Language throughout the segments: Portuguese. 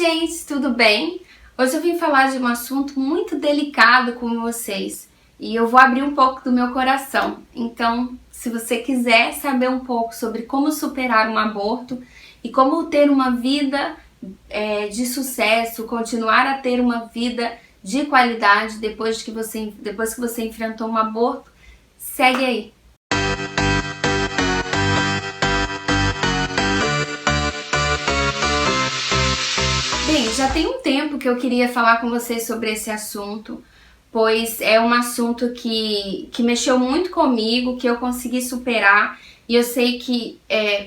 gente, tudo bem? Hoje eu vim falar de um assunto muito delicado com vocês e eu vou abrir um pouco do meu coração. Então, se você quiser saber um pouco sobre como superar um aborto e como ter uma vida de sucesso, continuar a ter uma vida de qualidade depois que você enfrentou um aborto, segue aí. Bem, já tem um tempo que eu queria falar com vocês sobre esse assunto, pois é um assunto que mexeu muito comigo, que eu consegui superar, e eu sei que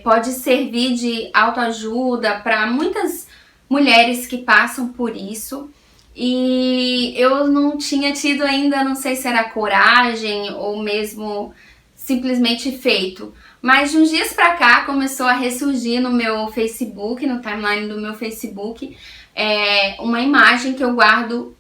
pode servir de autoajuda para muitas mulheres que passam por isso. E eu não tinha tido ainda, não sei se era coragem ou mesmo simplesmente feito. Mas de uns dias pra cá começou a ressurgir no meu Facebook, no timeline do meu Facebook, uma imagem que eu guardo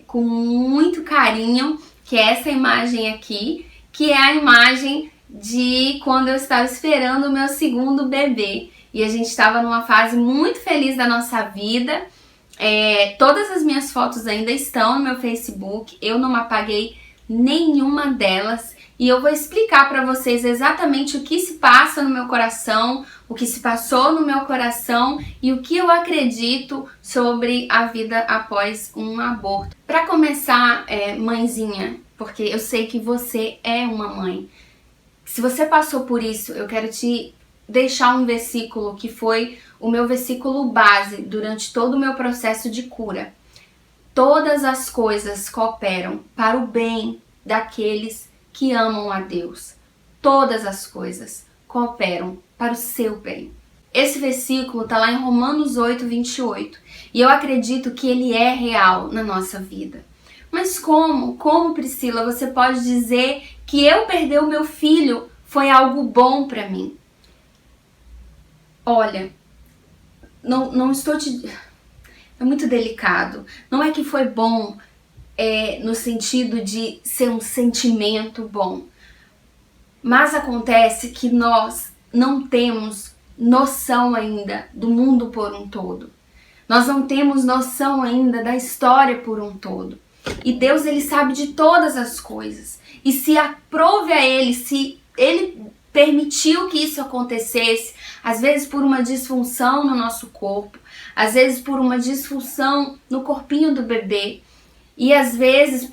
com muito carinho, que é essa imagem aqui, que é a imagem de quando eu estava esperando o meu segundo bebê. E a gente estava numa fase muito feliz da nossa vida. Todas as minhas fotos ainda estão no meu Facebook, eu não apaguei nenhuma delas. E eu vou explicar para vocês exatamente o que se passa no meu coração, o que se passou no meu coração e o que eu acredito sobre a vida após um aborto. Para começar, mãezinha, porque eu sei que você é uma mãe. Se você passou por isso, eu quero te deixar um versículo que foi o meu versículo base durante todo o meu processo de cura. Todas as coisas cooperam para o bem daqueles que amam a Deus. Todas as coisas cooperam para o seu bem. Esse versículo está lá em Romanos 8, 28. E eu acredito que ele é real na nossa vida. Mas como, Priscila, você pode dizer que eu perder o meu filho foi algo bom para mim? Olha, não estou te... É muito delicado. Não é que foi bom no sentido de ser um sentimento bom. Mas acontece que nós não temos noção ainda do mundo por um todo. Nós não temos noção ainda da história por um todo. E Deus, ele sabe de todas as coisas. E se aprove a ele, se ele permitiu que isso acontecesse, às vezes por uma disfunção no nosso corpo, às vezes por uma disfunção no corpinho do bebê, e às vezes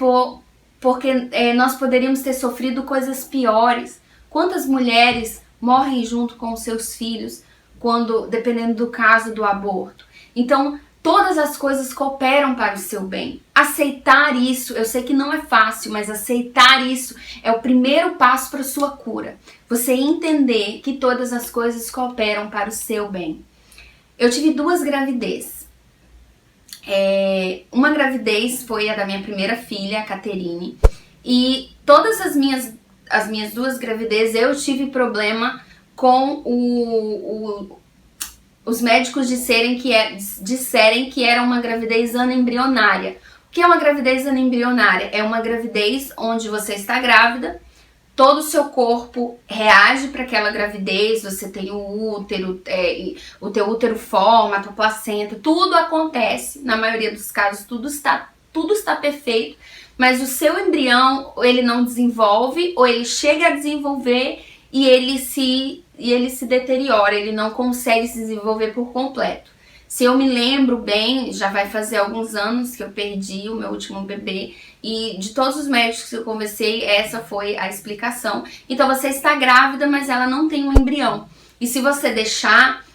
porque nós poderíamos ter sofrido coisas piores. Quantas mulheres morrem junto com os seus filhos, dependendo do caso do aborto? Então, todas as coisas cooperam para o seu bem. Aceitar isso, eu sei que não é fácil, mas aceitar isso é o primeiro passo para a sua cura. Você entender que todas as coisas cooperam para o seu bem. Eu tive 2 gravidezes. Uma gravidez foi a da minha primeira filha, a Caterine, e todas as minhas 2 gravidezes eu tive problema com os médicos disserem que era uma gravidez anembrionária. O que é uma gravidez anembrionária? É uma gravidez onde você está grávida, todo o seu corpo reage para aquela gravidez, você tem o útero, o teu útero forma, a tua placenta, tudo acontece, na maioria dos casos tudo está perfeito, mas o seu embrião, ele não desenvolve, ou ele chega a desenvolver e ele se deteriora, ele não consegue se desenvolver por completo. Se eu me lembro bem, já vai fazer alguns anos que eu perdi o meu último bebê, e de todos os médicos que eu conversei, essa foi a explicação. Então você está grávida, mas ela não tem um embrião. E se você deixar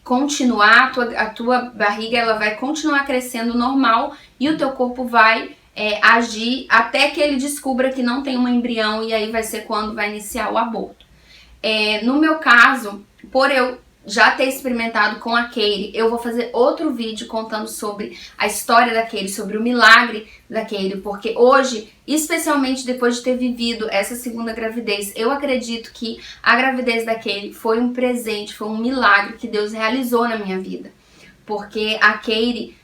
continuar, a tua barriga ela vai continuar crescendo normal e o teu corpo vai agir até que ele descubra que não tem um embrião, e aí vai ser quando vai iniciar o aborto. No meu caso, por eu já ter experimentado com a Katie, eu vou fazer outro vídeo contando sobre a história da Katie, sobre o milagre da Katie, porque hoje, especialmente depois de ter vivido essa segunda gravidez, eu acredito que a gravidez da Katie foi um presente, foi um milagre que Deus realizou na minha vida, porque a Katie,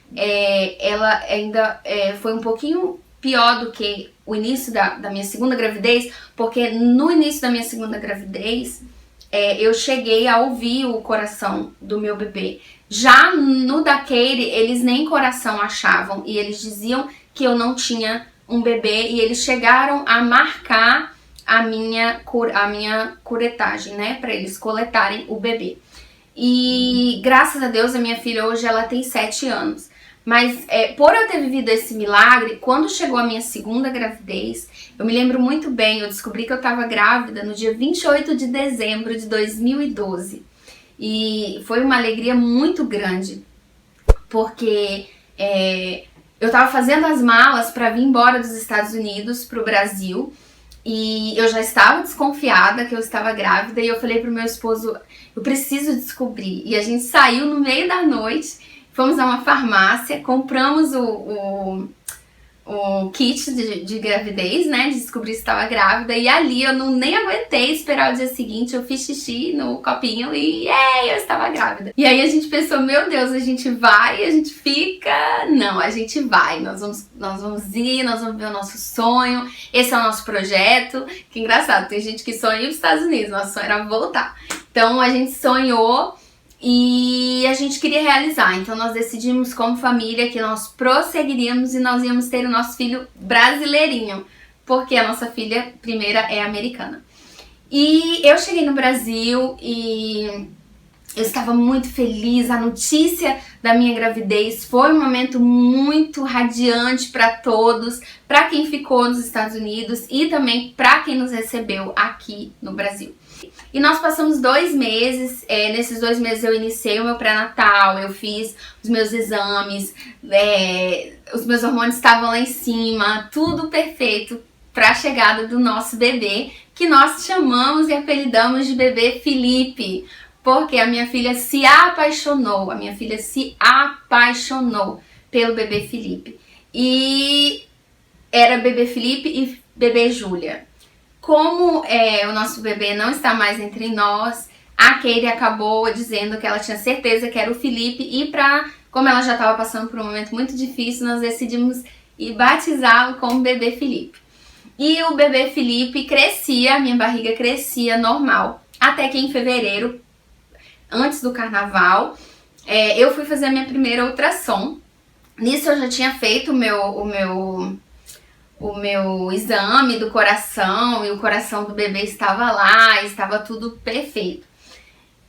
ela ainda foi um pouquinho pior do que o início da minha segunda gravidez, porque no início da minha segunda gravidez, eu cheguei a ouvir o coração do meu bebê. Já no da Katie, eles nem coração achavam e eles diziam que eu não tinha um bebê e eles chegaram a marcar a minha curetagem, né, para eles coletarem o bebê. E graças a Deus a minha filha hoje ela tem 7 anos. Mas por eu ter vivido esse milagre, quando chegou a minha segunda gravidez, eu me lembro muito bem, eu descobri que eu estava grávida no dia 28 de dezembro de 2012. E foi uma alegria muito grande, porque eu estava fazendo as malas para vir embora dos Estados Unidos para o Brasil. E eu já estava desconfiada que eu estava grávida e eu falei pro meu esposo, eu preciso descobrir. E a gente saiu no meio da noite, fomos a uma farmácia, compramos o kit de gravidez, né, de descobrir se estava grávida, e ali eu nem aguentei esperar o dia seguinte, eu fiz xixi no copinho e eu estava grávida. E aí a gente pensou, meu Deus, a gente vai, a gente fica... Não, a gente vai, nós vamos ir, nós vamos ver o nosso sonho, esse é o nosso projeto. Que engraçado, tem gente que sonha ir para os Estados Unidos, nosso sonho era voltar. Então a gente sonhou e a gente queria realizar, então nós decidimos como família que nós prosseguiríamos e nós íamos ter o nosso filho brasileirinho, porque a nossa filha primeira é americana. E eu cheguei no Brasil e eu estava muito feliz, a notícia da minha gravidez foi um momento muito radiante para todos, para quem ficou nos Estados Unidos e também para quem nos recebeu aqui no Brasil. E nós passamos 2 meses, nesses 2 meses eu iniciei o meu pré-natal, eu fiz os meus exames, os meus hormônios estavam lá em cima, tudo perfeito para a chegada do nosso bebê, que nós chamamos e apelidamos de bebê Felipe, porque a minha filha se apaixonou pelo bebê Felipe. E era bebê Felipe e bebê Júlia. Como o nosso bebê não está mais entre nós, a Katie acabou dizendo que ela tinha certeza que era o Felipe e como ela já estava passando por um momento muito difícil, nós decidimos ir batizá-lo como bebê Felipe. E o bebê Felipe crescia, a minha barriga crescia normal, até que em fevereiro, antes do carnaval, eu fui fazer a minha primeira ultrassom. Nisso eu já tinha feito o meu exame do coração e o coração do bebê estava lá, estava tudo perfeito.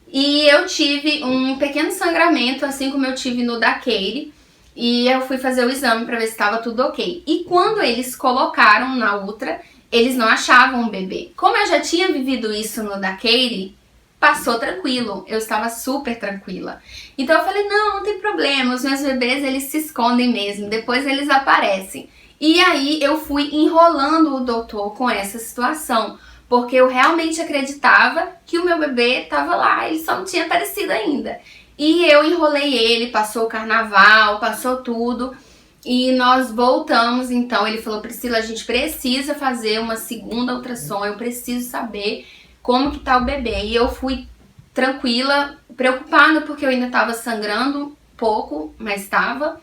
E eu tive um pequeno sangramento, assim como eu tive no da Katie, e eu fui fazer o exame para ver se estava tudo ok. E quando eles colocaram na ultra, eles não achavam o bebê. Como eu já tinha vivido isso no da Katie, passou tranquilo, eu estava super tranquila. Então eu falei, não tem problema, os meus bebês eles se escondem mesmo, depois eles aparecem. E aí eu fui enrolando o doutor com essa situação, porque eu realmente acreditava que o meu bebê estava lá, ele só não tinha aparecido ainda. E eu enrolei ele, passou o carnaval, passou tudo, e nós voltamos. Então ele falou, Priscila, a gente precisa fazer uma segunda ultrassom, eu preciso saber como que tá o bebê. E eu fui tranquila, preocupada porque eu ainda estava sangrando pouco, mas estava,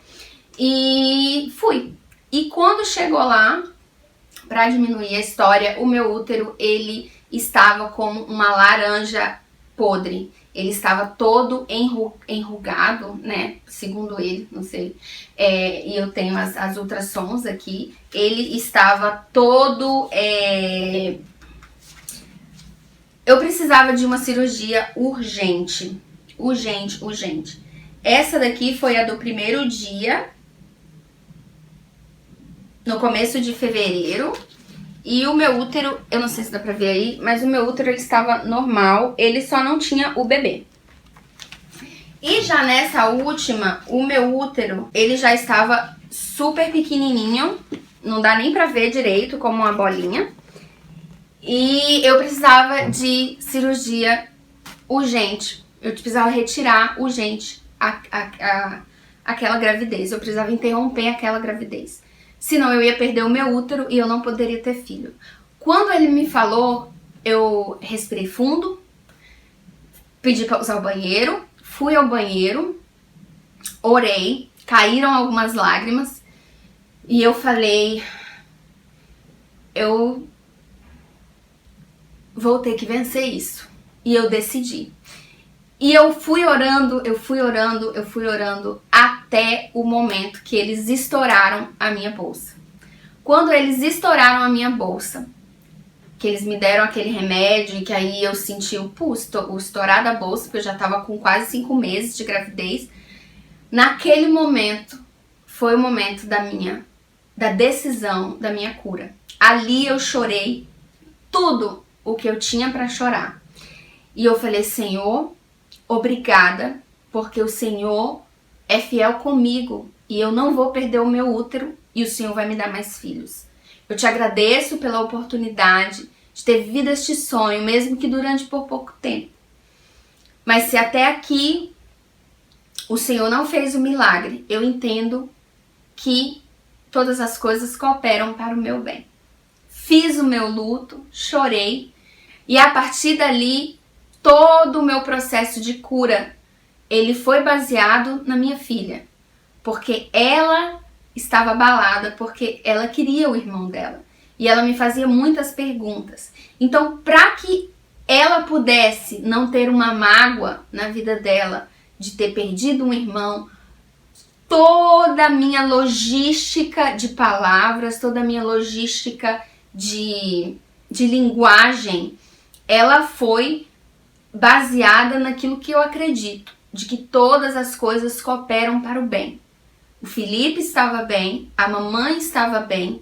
e fui. E quando chegou lá, para diminuir a história, o meu útero, ele estava como uma laranja podre. Ele estava todo enrugado, né? Segundo ele, não sei. E eu tenho as ultrassons aqui. Ele estava todo... Eu precisava de uma cirurgia urgente. Urgente. Essa daqui foi a do primeiro dia, no começo de fevereiro, e o meu útero, eu não sei se dá pra ver aí, mas o meu útero ele estava normal, ele só não tinha o bebê. E já nessa última, o meu útero, ele já estava super pequenininho, não dá nem pra ver direito, como uma bolinha. E eu precisava de cirurgia urgente, eu precisava retirar urgente aquela gravidez, eu precisava interromper aquela gravidez. Senão eu ia perder o meu útero e eu não poderia ter filho. Quando ele me falou, eu respirei fundo, pedi para usar o banheiro, fui ao banheiro, orei, caíram algumas lágrimas e eu falei, eu vou ter que vencer isso. e eu decidi. E eu fui orando até o momento que eles estouraram a minha bolsa. Quando eles estouraram a minha bolsa, que eles me deram aquele remédio e que aí eu senti o estourar da bolsa, porque eu já tava com quase 5 meses de gravidez. Naquele momento, foi o momento da decisão da minha cura. Ali eu chorei tudo o que eu tinha para chorar. E eu falei, Senhor, obrigada, porque o Senhor é fiel comigo e eu não vou perder o meu útero e o Senhor vai me dar mais filhos. Eu te agradeço pela oportunidade de ter vivido este sonho, mesmo que durante por pouco tempo. Mas se até aqui o Senhor não fez o milagre, eu entendo que todas as coisas cooperam para o meu bem. Fiz o meu luto, chorei, e a partir dali, todo o meu processo de cura, ele foi baseado na minha filha. Porque ela estava abalada, porque ela queria o irmão dela. E ela me fazia muitas perguntas. Então, para que ela pudesse não ter uma mágoa na vida dela de ter perdido um irmão, toda a minha logística de palavras, toda a minha logística de linguagem, ela foi baseada naquilo que eu acredito, de que todas as coisas cooperam para o bem. O Felipe estava bem, a mamãe estava bem,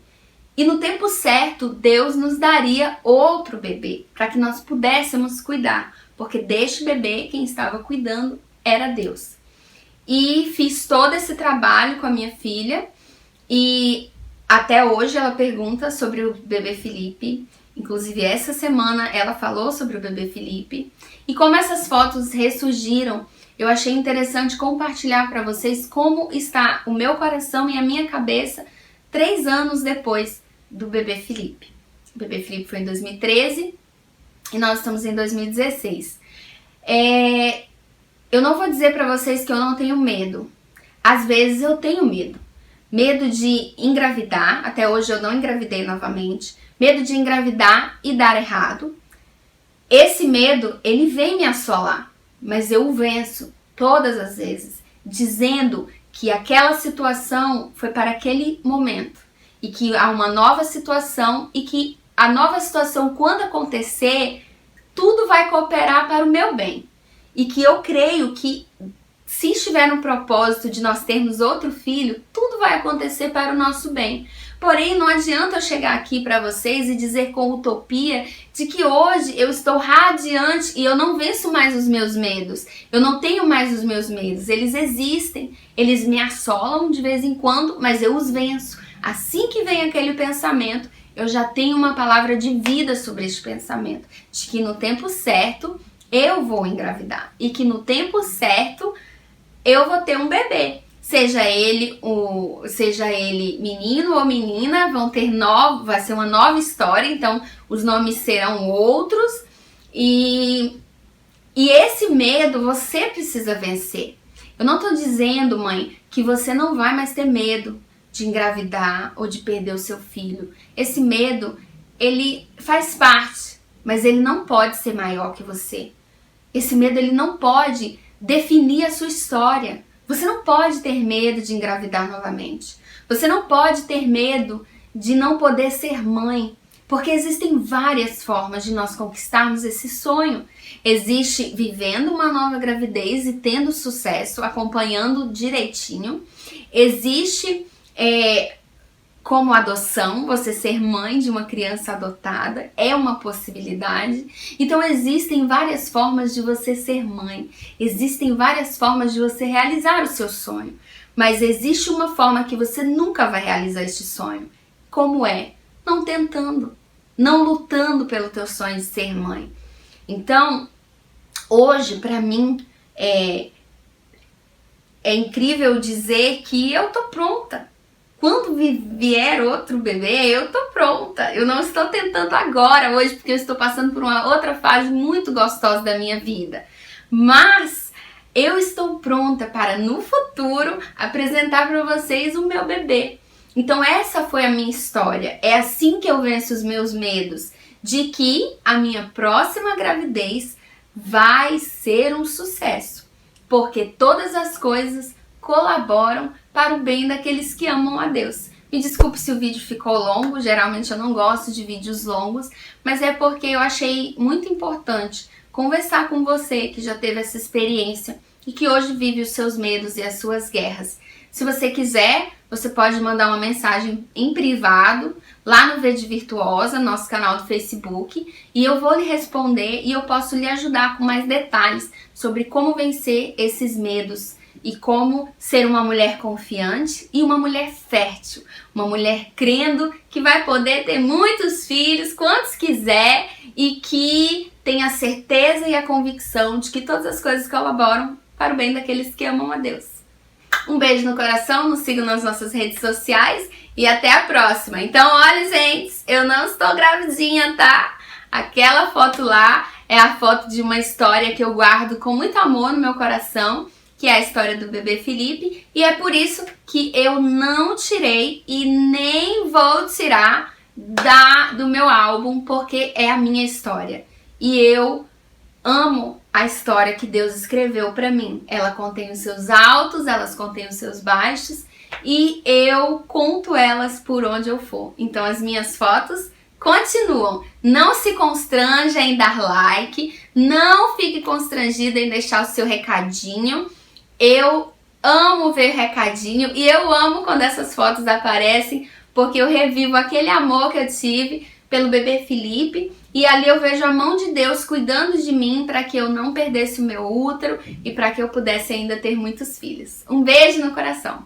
e no tempo certo Deus nos daria outro bebê, para que nós pudéssemos cuidar, porque deste bebê quem estava cuidando era Deus. E fiz todo esse trabalho com a minha filha, e até hoje ela pergunta sobre o bebê Felipe. Inclusive essa semana ela falou sobre o bebê Felipe. E como essas fotos ressurgiram, eu achei interessante compartilhar para vocês como está o meu coração e a minha cabeça 3 anos depois do bebê Felipe. O bebê Felipe foi em 2013 e nós estamos em 2016. Eu não vou dizer para vocês que eu não tenho medo. Às vezes eu tenho medo. Medo de engravidar, até hoje eu não engravidei novamente. Medo de engravidar e dar errado. Esse medo, ele vem me assolar, mas eu o venço todas as vezes, dizendo que aquela situação foi para aquele momento e que há uma nova situação e que a nova situação, quando acontecer, tudo vai cooperar para o meu bem. E que eu creio que se estiver no propósito de nós termos outro filho, tudo vai acontecer para o nosso bem. Porém, não adianta eu chegar aqui para vocês e dizer com utopia de que hoje eu estou radiante e eu não venço mais os meus medos. Eu não tenho mais os meus medos. Eles existem, eles me assolam de vez em quando, mas eu os venço. Assim que vem aquele pensamento, eu já tenho uma palavra de vida sobre este pensamento. De que no tempo certo eu vou engravidar. E que no tempo certo eu vou ter um bebê. Seja ele menino ou menina, vai ser uma nova história, então os nomes serão outros. E esse medo você precisa vencer. Eu não estou dizendo, mãe, que você não vai mais ter medo de engravidar ou de perder o seu filho. Esse medo, ele faz parte, mas ele não pode ser maior que você. Esse medo, ele não pode definir a sua história. Você não pode ter medo de engravidar novamente. Você não pode ter medo de não poder ser mãe, porque existem várias formas de nós conquistarmos esse sonho. Existe vivendo uma nova gravidez e tendo sucesso, acompanhando direitinho. Existe como adoção, você ser mãe de uma criança adotada é uma possibilidade. Então existem várias formas de você ser mãe, existem várias formas de você realizar o seu sonho, mas existe uma forma que você nunca vai realizar este sonho. Como é? Não tentando, não lutando pelo teu sonho de ser mãe. Então, hoje, para mim, é incrível dizer que eu tô pronta. Quando vier outro bebê, eu tô pronta. Eu não estou tentando agora, hoje, porque eu estou passando por uma outra fase muito gostosa da minha vida. Mas eu estou pronta para, no futuro, apresentar para vocês o meu bebê. Então essa foi a minha história. É assim que eu venço os meus medos, de que a minha próxima gravidez vai ser um sucesso, porque todas as coisas colaboram para o bem daqueles que amam a Deus. Me desculpe se o vídeo ficou longo, geralmente eu não gosto de vídeos longos, mas é porque eu achei muito importante conversar com você que já teve essa experiência e que hoje vive os seus medos e as suas guerras. Se você quiser, você pode mandar uma mensagem em privado lá no Vede Virtuosa, nosso canal do Facebook, e eu vou lhe responder e eu posso lhe ajudar com mais detalhes sobre como vencer esses medos e como ser uma mulher confiante e uma mulher fértil, uma mulher crendo que vai poder ter muitos filhos, quantos quiser, e que tem a certeza e a convicção de que todas as coisas colaboram para o bem daqueles que amam a Deus. Um beijo no coração, nos sigam nas nossas redes sociais e até a próxima. Então, olha, gente, eu não estou gravidinha, tá? Aquela foto lá é a foto de uma história que eu guardo com muito amor no meu coração, que é a história do bebê Felipe, e é por isso que eu não tirei e nem vou tirar do meu álbum, porque é a minha história. E eu amo a história que Deus escreveu para mim. Ela contém os seus altos, elas contêm os seus baixos, e eu conto elas por onde eu for. Então as minhas fotos continuam. Não se constranja em dar like, não fique constrangida em deixar o seu recadinho. Eu amo ver recadinho e eu amo quando essas fotos aparecem, porque eu revivo aquele amor que eu tive pelo bebê Felipe, e ali eu vejo a mão de Deus cuidando de mim para que eu não perdesse o meu útero e para que eu pudesse ainda ter muitos filhos. Um beijo no coração.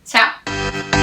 Tchau!